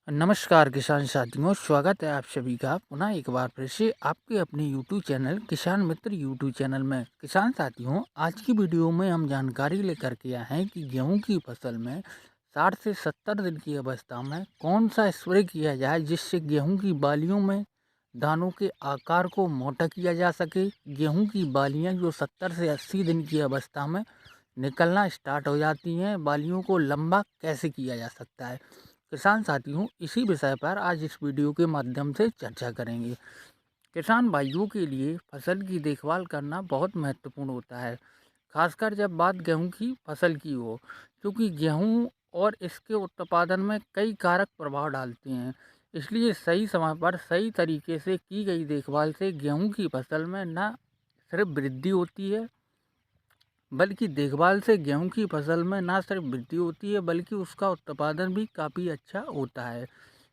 नमस्कार किसान साथियों, स्वागत है आप सभी का पुनः एक बार फिर से आपके अपने यूट्यूब चैनल किसान मित्र यूट्यूब चैनल में। किसान साथियों, आज की वीडियो में हम जानकारी लेकर के आए हैं कि गेहूं की फसल में 60 से 70 दिन की अवस्था में कौन सा स्प्रे किया जाए जिससे गेहूं की बालियों में दानों के आकार को मोटा किया जा सके। गेहूँ की बालियाँ जो 70 से 80 दिन की अवस्था में निकलना स्टार्ट हो जाती हैं, बालियों को लंबा कैसे किया जा सकता है। किसान साथियों, इसी विषय पर आज इस वीडियो के माध्यम से चर्चा करेंगे। किसान भाइयों के लिए फसल की देखभाल करना बहुत महत्वपूर्ण होता है, खासकर जब बात गेहूं की फसल की हो, क्योंकि गेहूं और इसके उत्पादन में कई कारक प्रभाव डालते हैं। इसलिए सही समय पर सही तरीके से की गई देखभाल से गेहूं की फसल में न सिर्फ वृद्धि होती है, बल्कि देखभाल से गेहूं की फसल में ना सिर्फ वृद्धि होती है बल्कि उसका उत्पादन भी काफ़ी अच्छा होता है।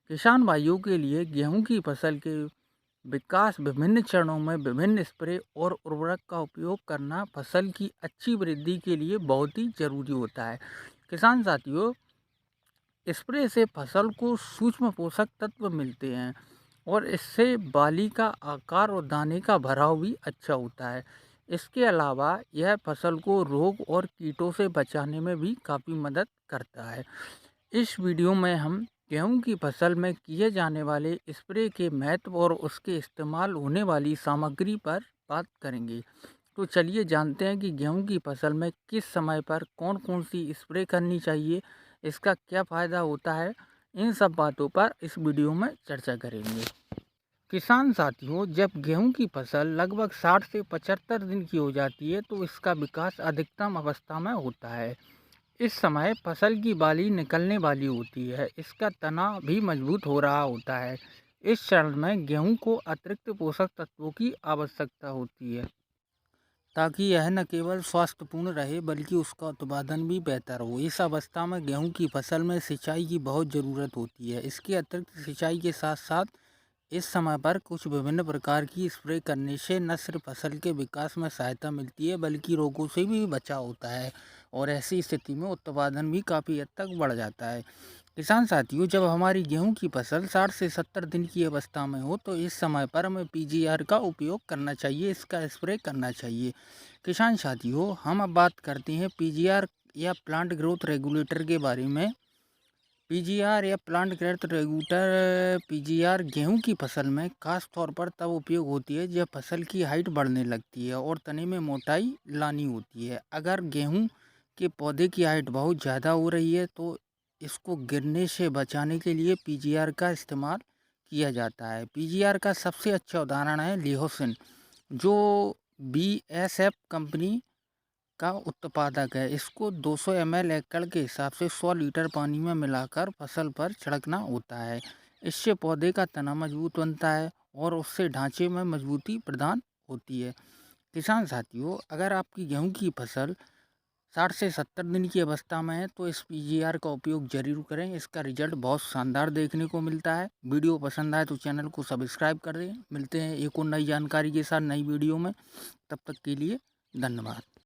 किसान भाइयों के लिए गेहूं की फसल के विकास विभिन्न चरणों में विभिन्न स्प्रे और उर्वरक का उपयोग करना फसल की अच्छी वृद्धि के लिए बहुत ही जरूरी होता है। किसान साथियों, स्प्रे से फसल को सूक्ष्म पोषक तत्व मिलते हैं और इससे बाली का आकार और दाने का भराव भी अच्छा होता है। इसके अलावा यह फसल को रोग और कीटों से बचाने में भी काफ़ी मदद करता है। इस वीडियो में हम गेहूं की फसल में किए जाने वाले स्प्रे के महत्व और उसके इस्तेमाल होने वाली सामग्री पर बात करेंगे। तो चलिए जानते हैं कि गेहूं की फसल में किस समय पर कौन कौन सी स्प्रे करनी चाहिए, इसका क्या फ़ायदा होता है। इन सब बातों पर इस वीडियो में चर्चा करेंगे। किसान साथियों, जब गेहूं की फसल लगभग 60 से 75 दिन की हो जाती है तो इसका विकास अधिकतम अवस्था में होता है। इस समय फसल की बाली निकलने वाली होती है, इसका तना भी मजबूत हो रहा होता है। इस चरण में गेहूं को अतिरिक्त पोषक तत्वों की आवश्यकता होती है ताकि यह न केवल स्वास्थ्यपूर्ण रहे बल्कि उसका उत्पादन भी बेहतर हो। इस अवस्था में गेहूं की फसल में सिंचाई की बहुत ज़रूरत होती है। इसके अतिरिक्त सिंचाई के साथ साथ इस समय पर कुछ विभिन्न प्रकार की स्प्रे करने से न सिर्फ फसल के विकास में सहायता मिलती है बल्कि रोगों से भी बचाव होता है और ऐसी स्थिति में उत्पादन भी काफ़ी हद तक बढ़ जाता है। किसान साथियों, जब हमारी गेहूं की फसल 60 से 70 दिन की अवस्था में हो तो इस समय पर हमें पीजीआर का उपयोग करना चाहिए, इसका स्प्रे करना चाहिए। किसान साथियों, हम अब बात करते हैं पीजीआर या प्लांट ग्रोथ रेगुलेटर के बारे में। पीजीआर या प्लांट ग्रोथ रेगुलेटर पीजीआर गेहूं की फसल में खास तौर पर तब उपयोग होती है जब फसल की हाइट बढ़ने लगती है और तने में मोटाई लानी होती है। अगर गेहूं के पौधे की हाइट बहुत ज़्यादा हो रही है तो इसको गिरने से बचाने के लिए पीजीआर का इस्तेमाल किया जाता है। पीजीआर का सबसे अच्छा उदाहरण है लिहोसिन, जो बीएसएफ कंपनी का उत्पादक है। इसको 200 ml एकड़ के हिसाब से 100 लीटर पानी में मिलाकर फसल पर छिड़कना होता है। इससे पौधे का तना मजबूत बनता है और उससे ढांचे में मजबूती प्रदान होती है। किसान साथियों, अगर आपकी गेहूं की फसल 60 से 70 दिन की अवस्था में है तो इस पीजीआर का उपयोग जरूर करें। इसका रिजल्ट बहुत शानदार देखने को मिलता है। वीडियो पसंद आए तो चैनल को सब्सक्राइब कर दें। मिलते हैं एक और नई जानकारी के साथ नई वीडियो में। तब तक के लिए धन्यवाद।